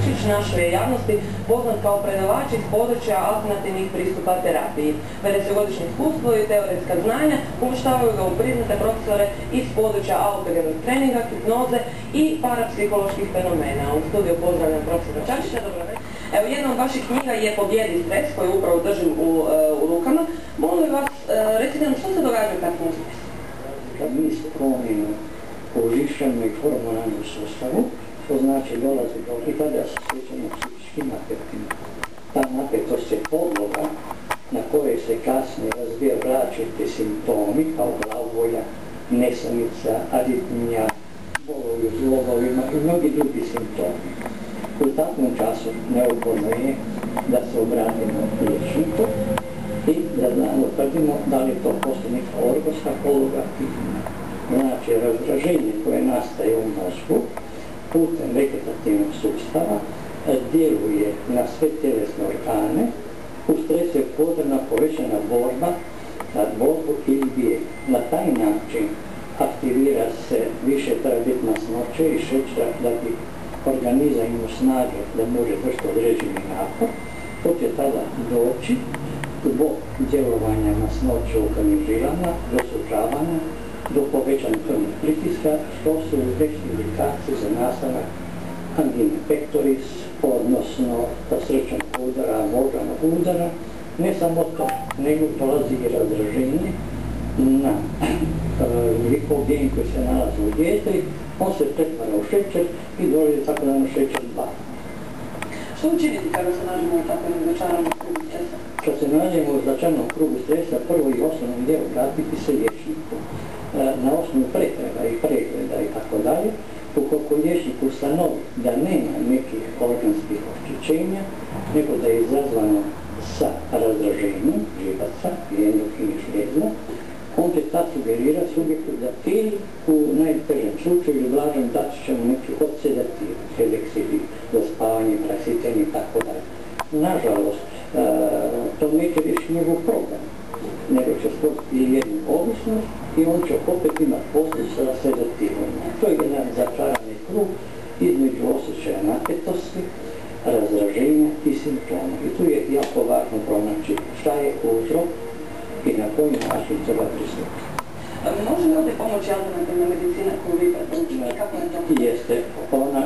Čačić našoj je javnosti poznat kao predavač iz područja alternativnih pristupa terapiji. 50-godišnje iskustvo i teoretska znanja uvrštavaju ga u priznate profesore iz područja autogenog treninga, hipnoze i parapsiholoških fenomena. U studiju pozdravljam profesora Čačića. Dobro večer. Evo, jedna od vaših knjiga je Pobjedi stres, koju upravo držim u rukama. Molim vas, recite nam što se događa u takvom stresu? Kad mi promijemo u živčanom i hormonalnom sustavu, to znači dolazi do i tada se sjećamo psihičkim napetima. Ta napetost je podloga na kojoj se kasnije razvija različiti simptomi kao glavobolja, nesanica, aritmija, bolovi u zglobovima i mnogi drugi simptomi. U takvom času neophodno je da se obratimo liječniku i da utvrdimo da li je to posljedica organska poluga hitna. Znači, razdraženje koje nastaje u mozgu putem vegetativnog sustava djeluje na sve tjelesne organe. U stresu je potrebna povećana borba za borbu ili bijeg. Na taj način aktivira se više treba biti masnoće i šećera da bi organizam imao snage da može vršiti određeni napor. To će tada doći zbog djelovanja masnoće u krvnim žilama, do sužavanja, do povećanja krvnih pritiska, što su veće indikacije za nastanak angine pectoris, odnosno srčanog udara, moždanog udara. Ne samo to, nego dolazi i razdraženje na glikogen koji se nalazi u dijetri, on se pretvara u šećer i dolazi tako da na šećer 2. Što učiniti kada se nađemo u takvom začaranom krugu stresa? Kad se nađemo u začaranom krugu stresa, prvo i osnovnom dijelu vratiti se liječniku. Na osnovu pretraga i pregleda i tako dalje, ukoliko liječnik ustanovi da nema nekih organskih oštećenja, nego da je izazvano sa razdraženjem živaca i endokrinih žlijezda, on će tad sugerirati subjektu da ili u najtežem slučaju ili blažem dati ćemo neki od sedativa, Helexidil, za spavanje, praksitenje i tako dalje. Nažalost, to neće riješiti njegov problem, nego će stvoriti jednu ovisnost i on će opet imati posljedice sa sedativom. To je jedan začarani krug između osjećaja napetosti, razdraženja i simptoma. I tu je jako važno pronaći šta je uzrok i na koji način treba pristupiti. Može li ovdje pomoći alternativna medicina koju vi preporučujete? Kako je to? Jeste, ona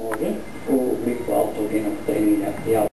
može u obliku autogenog treninga